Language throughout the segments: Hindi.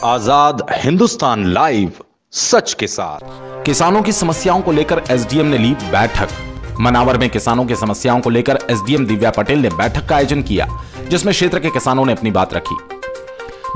आजाद हिंदुस्तान लाइव, सच के साथ। किसानों की समस्याओं को लेकर एसडीएम ने ली बैठक। मनावर में किसानों की समस्याओं को लेकर एसडीएम दिव्या पटेल ने बैठक का आयोजन किया, जिसमें क्षेत्र के किसानों ने अपनी बात रखी।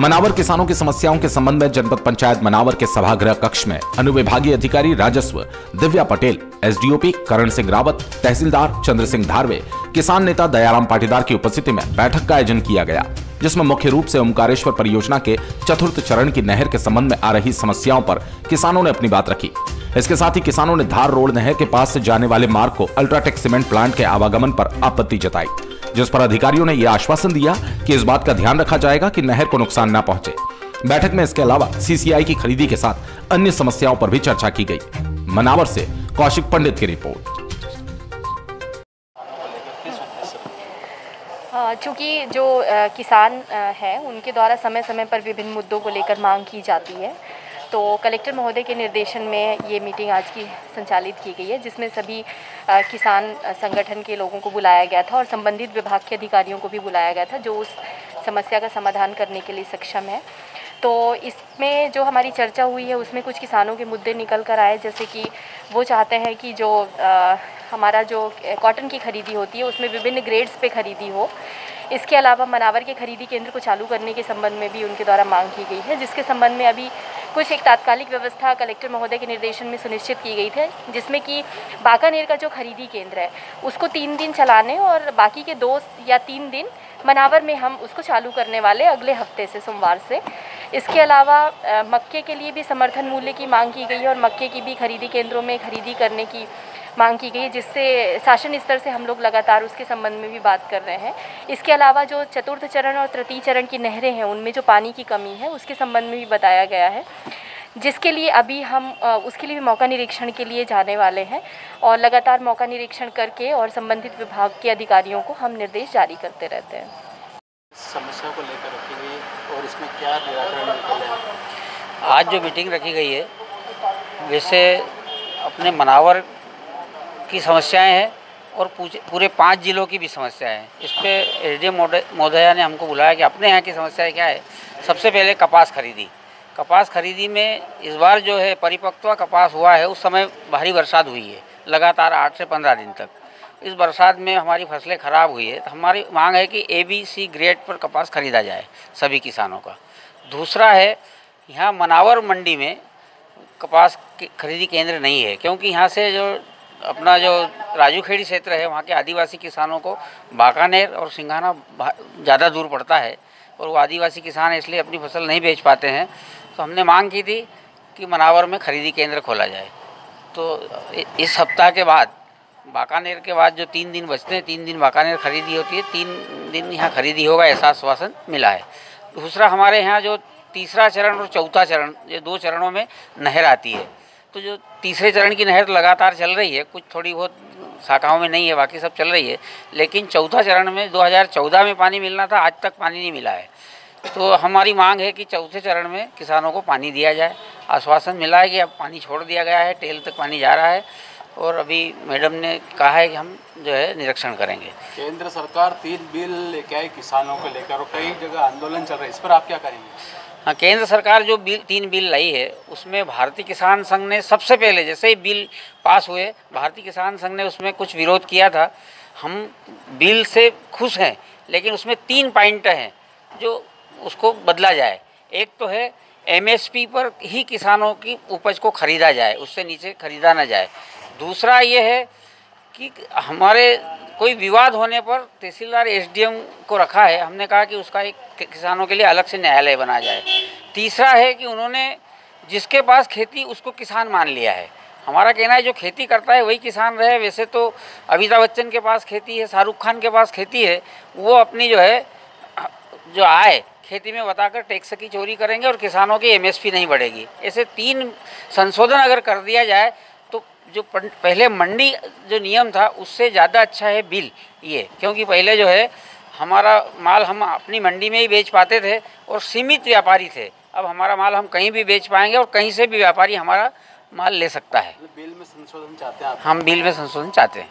मनावर किसानों की समस्याओं के संबंध में जनपद पंचायत मनावर के सभागृह कक्ष में अनुविभागीय अधिकारी राजस्व दिव्या पटेल, एसडीओपी करण सिंह रावत, तहसीलदार चंद्र सिंह धारवे, किसान नेता दयाराम पाटीदार की उपस्थिति में बैठक का आयोजन किया गया, जिसमें मुख्य रूप से ओमकारेश्वर परियोजना के चतुर्थ चरण की नहर के संबंध में आ रही समस्याओं पर किसानों ने अपनी बात रखी। इसके साथ ही किसानों ने धार रोड नहर के पास से जाने वाले मार्ग को अल्ट्राटेक सीमेंट प्लांट के आवागमन पर आपत्ति जताई, जिस पर अधिकारियों ने यह आश्वासन दिया कि इस बात का ध्यान रखा जाएगा कि नहर को नुकसान न पहुंचे। बैठक में इसके अलावा सीसीआई की खरीदी के साथ अन्य समस्याओं पर भी चर्चा की गई। मनावर से कौशिक पंडित की रिपोर्ट। चूँकि जो किसान हैं उनके द्वारा समय समय पर विभिन्न मुद्दों को लेकर मांग की जाती है, तो कलेक्टर महोदय के निर्देशन में ये मीटिंग आज की संचालित की गई है, जिसमें सभी किसान संगठन के लोगों को बुलाया गया था और संबंधित विभाग के अधिकारियों को भी बुलाया गया था, जो उस समस्या का समाधान करने के लिए सक्षम है। तो इसमें जो हमारी चर्चा हुई है उसमें कुछ किसानों के मुद्दे निकल कर आए, जैसे कि वो चाहते हैं कि जो हमारा जो कॉटन की खरीदी होती है उसमें विभिन्न ग्रेड्स पे खरीदी हो। इसके अलावा मनावर के खरीदी केंद्र को चालू करने के संबंध में भी उनके द्वारा मांग की गई है, जिसके संबंध में अभी कुछ एक तात्कालिक व्यवस्था कलेक्टर महोदय के निर्देशन में सुनिश्चित की गई थी, जिसमें कि बाकानेर का जो खरीदी केंद्र है उसको 3 दिन चलाने और बाकी के 2 या 3 दिन मनावर में हम उसको चालू करने वाले अगले हफ्ते से, सोमवार से। इसके अलावा मक्के के लिए भी समर्थन मूल्य की मांग की गई है और मक्के की भी खरीदी केंद्रों में खरीदी करने की मांग की गई है, जिससे शासन स्तर से हम लोग लगातार उसके संबंध में भी बात कर रहे हैं। इसके अलावा जो चतुर्थ चरण और तृतीय चरण की नहरें हैं उनमें जो पानी की कमी है उसके संबंध में भी बताया गया है, जिसके लिए अभी हम उसके लिए भी मौका निरीक्षण के लिए जाने वाले हैं और लगातार मौका निरीक्षण करके और संबंधित विभाग के अधिकारियों को हम निर्देश जारी करते रहते हैं। समस्या को लेकर रखी गई है और इसमें क्या निराकरण निकला है? आज जो मीटिंग रखी गई है वैसे अपने मनावर की समस्याएं हैं और पूरे 5 जिलों की भी समस्याएं हैं। इस पे एसडीएम महोदया ने हमको बुलाया कि अपने यहाँ की समस्याएं क्या है। सबसे पहले कपास खरीदी में इस बार जो है परिपक्व कपास हुआ है, उस समय भारी बरसात हुई है लगातार 8 से 15 दिन तक। इस बरसात में हमारी फसलें ख़राब हुई है, तो हमारी मांग है कि ABC ग्रेड पर कपास खरीदा जाए सभी किसानों का। दूसरा है, यहाँ मनावर मंडी में कपास खरीदी केंद्र नहीं है, क्योंकि यहाँ से जो अपना जो राजूखेड़ी क्षेत्र है वहाँ के आदिवासी किसानों को बाकानेर और सिंघाना ज़्यादा दूर पड़ता है और वो आदिवासी किसान इसलिए अपनी फसल नहीं बेच पाते हैं। तो हमने मांग की थी कि मनावर में खरीदी केंद्र खोला जाए। तो इस सप्ताह के बाद बाकानेर के बाद जो 3 दिन बचते हैं, 3 दिन बाकानेर खरीदी होती है, 3 दिन यहाँ खरीदी होगा, ऐसा आश्वासन मिला है। दूसरा, हमारे यहाँ जो तीसरा चरण और चौथा चरण, ये 2 चरणों में नहर आती है, तो जो तीसरे चरण की नहर लगातार चल रही है, कुछ थोड़ी बहुत शाखाओं में नहीं है, बाकी सब चल रही है, लेकिन चौथा चरण में 2014 में पानी मिलना था, आज तक पानी नहीं मिला है। तो हमारी मांग है कि चौथे चरण में किसानों को पानी दिया जाए। आश्वासन मिला है कि अब पानी छोड़ दिया गया है, टेल तक पानी जा रहा है और अभी मैडम ने कहा है कि हम जो है निरीक्षण करेंगे। केंद्र सरकार 3 बिल लेके आई किसानों को लेकर और कई जगह आंदोलन चल रहा है, इस पर आप क्या करेंगे? हाँ, केंद्र सरकार जो 3 बिल लाई है उसमें भारतीय किसान संघ ने सबसे पहले, जैसे ही बिल पास हुए, भारतीय किसान संघ ने उसमें कुछ विरोध किया था। हम बिल से खुश हैं, लेकिन उसमें 3 पॉइंट हैं जो उसको बदला जाए। एक तो है MSP पर ही किसानों की उपज को खरीदा जाए, उससे नीचे खरीदा ना जाए। दूसरा ये है कि हमारे कोई विवाद होने पर तहसीलदार SDM को रखा है, हमने कहा कि उसका एक किसानों के लिए अलग से न्यायालय बना जाए। तीसरा है कि उन्होंने जिसके पास खेती उसको किसान मान लिया है। हमारा कहना है जो खेती करता है वही किसान रहे। वैसे तो अमिताभ बच्चन के पास खेती है, शाहरुख खान के पास खेती है, वो अपनी जो है जो आय खेती में बताकर टैक्स की चोरी करेंगे और किसानों की MSP नहीं बढ़ेगी। ऐसे 3 संशोधन अगर कर दिया जाए तो जो पहले मंडी जो नियम था उससे ज़्यादा अच्छा है बिल ये, क्योंकि पहले जो है हमारा माल हम अपनी मंडी में ही बेच पाते थे और सीमित व्यापारी थे। अब हमारा माल हम कहीं भी बेच पाएंगे और कहीं से भी व्यापारी हमारा माल ले सकता है। बिल में संशोधन चाहते हैं आप? हम बिल में संशोधन चाहते हैं।